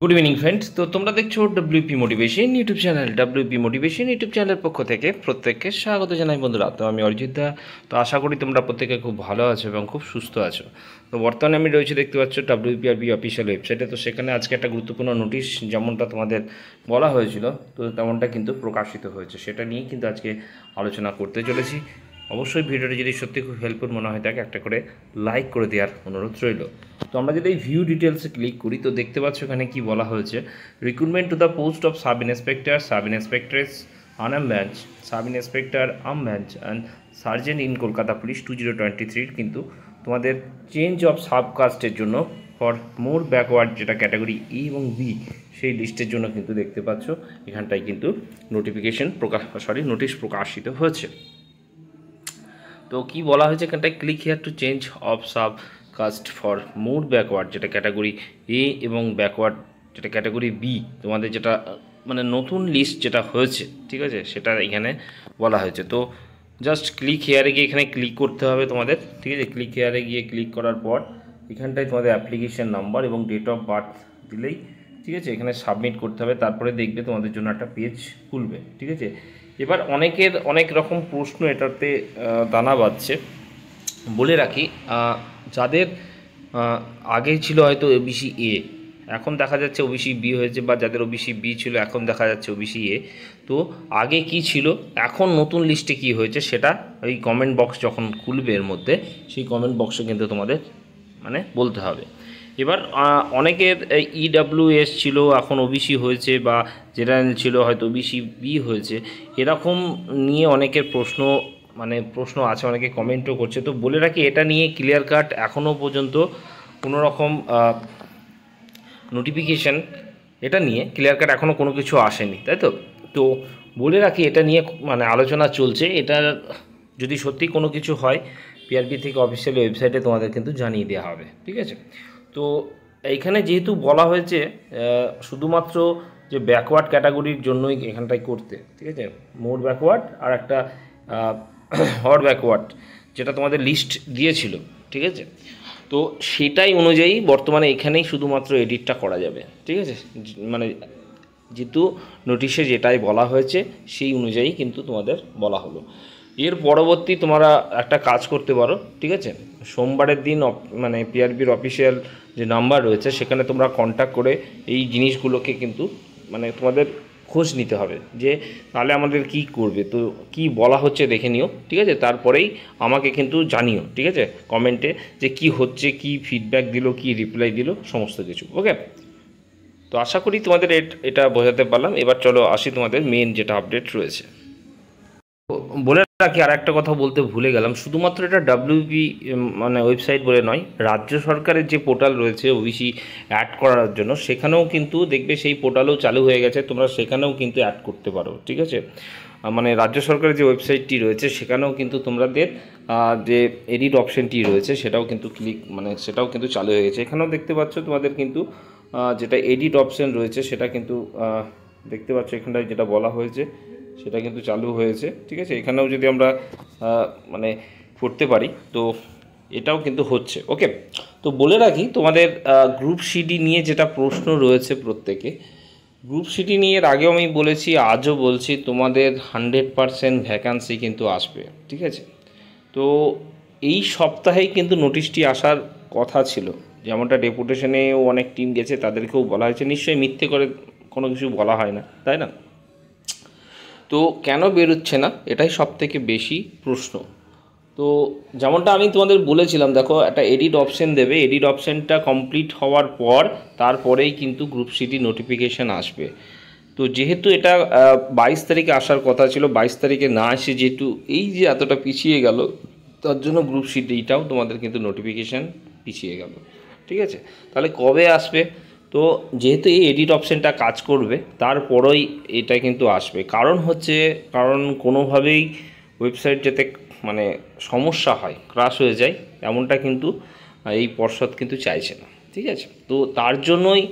Good evening friends. তো তোমরা দেখছো WP motivation YouTube channel. WP motivation YouTube চ্যানেলের পক্ষ থেকে প্রত্যেককে স্বাগত জানাই বন্ধুরা। তো আমি অরিজিৎ দা। তো আশা করি তোমরা প্রত্যেকে খুব ভালো আছো এবং খুব সুস্থ আছো। তো বর্তমানে আমি রয়েছে দেখতে পাচ্ছ ডব্লিউপিআরবি অফিসিয়াল ওয়েবসাইটে। তো সেখানে আজকে একটা গুরুত্বপূর্ণ নোটিশ যেমনটা তোমাদের বলা হয়েছিল তো তেমনটা কিন্তু প্রকাশিত হয়েছে, সেটা নিয়েই কিন্তু আজকে আলোচনা করতে চলেছি। অবশ্যই ভিডিওটি যদি সত্যি খুব হেল্পফুল মনে হয় থাকে একটা করে লাইক করে দেওয়ার অনুরোধ রইল। তো আমরা যদি এই ভিউ ডিটেলসে ক্লিক করি তো দেখতে পাচ্ছ এখানে কি বলা হয়েছে। Recruitment to the post of sub inspector, sub ইন্সপেক্টরেস arm branch, sub inspector arm branch and sergeant in Kolkata police 2023 কিন্তু তোমাদের চেঞ্জ অফ সাবকাস্টের জন্য ফর মোর ব্যাকওয়ার্ড যেটা ক্যাটাগরি ই এবং বি সেই লিস্টের জন্য কিন্তু দেখতে পাচ্ছ এখানটায় কিন্তু নোটিশ প্রকাশিত হয়েছে। তো কি বলা হয়েছে এখানটায়, click here to change of sub caste for more backward যেটা ক্যাটাগরি এ এবং ব্যাকওয়ার্ড যেটা ক্যাটাগরি বি, তোমাদের যেটা মানে নতুন লিস্ট যেটা হয়েছে, ঠিক আছে, সেটা এখানে বলা হয়েছে। তো জাস্ট ক্লিক হেয়ারে গিয়ে এখানে ক্লিক করতে হবে তোমাদের, ঠিক আছে। ক্লিক হেয়ারে গিয়ে ক্লিক করার পর এখানটায় তোমাদের অ্যাপ্লিকেশন নাম্বার এবং ডেট অফ বার্থ দিলেই, ঠিক আছে, এখানে সাবমিট করতে হবে। তারপরে দেখবে তোমাদের জন্য একটা পেজ খুলবে, ঠিক আছে। এবার অনেকের অনেক রকম প্রশ্ন এটাতে দানা বাঁধছে। বলে রাখি, যাদের আগে ছিল হয়তো ওবিসি এ, এখন দেখা যাচ্ছে ওবিসি বি হয়েছে, বা যাদের ওবিসি বি ছিল এখন দেখা যাচ্ছে ওবিসি এ। তো আগে কি ছিল, এখন নতুন লিস্টে কি হয়েছে সেটা ওই কমেন্ট বক্স যখন খুলবে এর মধ্যে, সেই কমেন্ট বক্সে কিন্তু তোমাদের মানে বলতে হবে। এবার অনেকের ইডাব্লিউএস ছিল এখন ওবিসি হয়েছে, বা জেনারেল ছিল হয়তো ওবিসি বি হয়েছে, এরকম নিয়ে অনেকের প্রশ্ন আছে, অনেকে কমেন্টও করছে। তো বলে রাখি, এটা নিয়ে ক্লিয়ার কাট এখনও পর্যন্ত কোনো রকম নোটিফিকেশান, এটা নিয়ে ক্লিয়ার কাট এখনও কোনো কিছু আসেনি, তাই তো। তো বলে রাখি, এটা নিয়ে মানে আলোচনা চলছে। এটা যদি সত্যি কোনো কিছু হয় পিআরবি থেকে অফিসিয়াল ওয়েবসাইটে তোমাদের কিন্তু জানিয়ে দেওয়া হবে, ঠিক আছে। তো এইখানে যেহেতু বলা হয়েছে শুধুমাত্র যে ব্যাকওয়ার্ড ক্যাটাগরির জন্যই এখানটায় করতে, ঠিক আছে, মোর ব্যাকওয়ার্ড আর একটা হর ব্যাকওয়ার্ড যেটা তোমাদের লিস্ট দিয়েছিল, ঠিক আছে। তো সেটাই অনুযায়ী বর্তমানে এখানেই শুধুমাত্র এডিটটা করা যাবে, ঠিক আছে। মানে যেহেতু নোটিশে যেটাই বলা হয়েছে সেই অনুযায়ী কিন্তু তোমাদের বলা হলো। এর পরবর্তী তোমরা একটা কাজ করতে পারো, ঠিক আছে। সোমবারের দিন মানে পিআরবির অফিসিয়াল যে নাম্বার রয়েছে সেখানে তোমরা কন্ট্যাক্ট করে এই জিনিসগুলোকে কিন্তু মানে তোমাদের খোঁজ নিতে হবে যে তাহলে আমাদের কি করবে, তো কি বলা হচ্ছে দেখে নিও, ঠিক আছে। তারপরেই আমাকে কিন্তু জানিও, ঠিক আছে, কমেন্টে যে কি হচ্ছে, কি ফিডব্যাক দিল, কি রিপ্লাই দিল, সমস্ত কিছু, ওকে। তো আশা করি তোমাদের এটা বোঝাতে পারলাম। এবার চলো আসি তোমাদের মেন যেটা আপডেট রয়েছে। বলে রাখি, আর একটা কথা বলতে ভুলে গেলাম, শুধুমাত্র এটা ডাব্লিউপি মানে ওয়েবসাইট বলে নয়, রাজ্য সরকারের যে পোর্টাল রয়েছে ওবিসি অ্যাড করার জন্য, সেখানেও কিন্তু দেখবে সেই পোর্টালও চালু হয়ে গেছে, তোমরা সেখানেও কিন্তু অ্যাড করতে পারো, ঠিক আছে। মানে রাজ্য সরকারের যে ওয়েবসাইটটি রয়েছে সেখানেও কিন্তু তোমাদের যে এডিট অপশানটি রয়েছে সেটাও কিন্তু সেটাও কিন্তু চালু হয়ে গেছে। এখানেও দেখতে পাচ্ছ তোমাদের কিন্তু যেটা এডিট অপশান রয়েছে সেটা কিন্তু দেখতে পাচ্ছ এখানটায় যেটা বলা হয়েছে সেটা কিন্তু চালু হয়েছে, ঠিক আছে। এখানেও যদি আমরা মানে করতে পারি তো এটাও কিন্তু হচ্ছে, ওকে। তো বলে রাখি, তোমাদের গ্রুপ সিডি নিয়ে যেটা প্রশ্ন রয়েছে প্রত্যেকে, গ্রুপ সিডি নিয়ে এর আগেও আমি বলেছি, আজও বলছি, তোমাদের 100% ভ্যাকান্সি কিন্তু আসবে, ঠিক আছে। তো এই সপ্তাহেই কিন্তু নোটিশটি আসার কথা ছিল, যেমনটা ডেপুটেশনেও অনেক টিম গেছে তাদেরকেও বলা হয়েছে, নিশ্চয়ই মিথ্যে করে কোনো কিছু বলা হয় না, তাই না। তো কেন বেরোচ্ছে না, এটাই সবথেকে বেশি প্রশ্ন। তো যেমনটা আমি তোমাদের বলেছিলাম, দেখো একটা এডিট অপশান দেবে, এডিট অপশানটা কমপ্লিট হওয়ার পর তারপরেই কিন্তু গ্রুপ সিটি নোটিফিকেশান আসবে। তো যেহেতু এটা 22 তারিখে আসার কথা ছিল, 22 তারিখে না এসে যেহেতু এই যে এতটা পিছিয়ে গেল, তার জন্য গ্রুপ সিটিটাও তোমাদের কিন্তু নোটিফিকেশান পিছিয়ে গেল, ঠিক আছে। তাহলে কবে আসবে, তো যেহেতু এই এডিট অপশানটা কাজ করবে তারপরেই এটা কিন্তু আসবে। কারণ কোনোভাবেই ওয়েবসাইট যাতে মানে সমস্যা হয়, ক্রাশ হয়ে যায়, এমনটা কিন্তু এই পর্ষদ কিন্তু চাইছে না, ঠিক আছে। তো তার জন্যই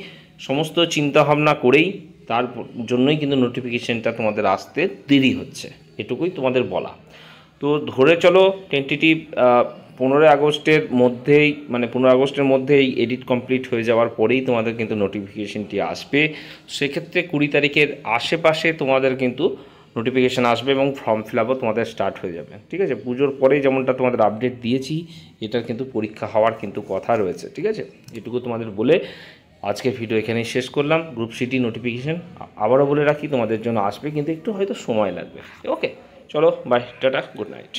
সমস্ত চিন্তাভাবনা করেই তার জন্যই কিন্তু নোটিফিকেশানটা তোমাদের আসতে দেরি হচ্ছে, এটুকুই তোমাদের বলা। তো ধরে চলো টেন্টেটিভ 15 আগস্টের মধ্যেই, মানে 15 আগস্টের মধ্যেই এডিট কমপ্লিট হয়ে যাওয়ার পরেই তোমাদের কিন্তু নোটিফিকেশনটি আসবে। সেক্ষেত্রে 20 তারিখের আশেপাশে তোমাদের কিন্তু নোটিফিকেশান আসবে এবং ফর্ম ফিল আপও তোমাদের স্টার্ট হয়ে যাবে। ঠিক আছে, পুজোর পরেই যেমনটা তোমাদের আপডেট দিয়েছি, এটার কিন্তু পরীক্ষা হওয়ার কিন্তু কথা রয়েছে। ঠিক আছে, এটুকু তোমাদের বলে আজকের ভিডিও এখানেই শেষ করলাম। গ্রুপ সিটি নোটিফিকেশান আবারও বলে রাখি তোমাদের জন্য আসবে, কিন্তু একটু হয়তো সময় লাগবে। ওকে, চলো বাই, টাটা, গুড নাইট।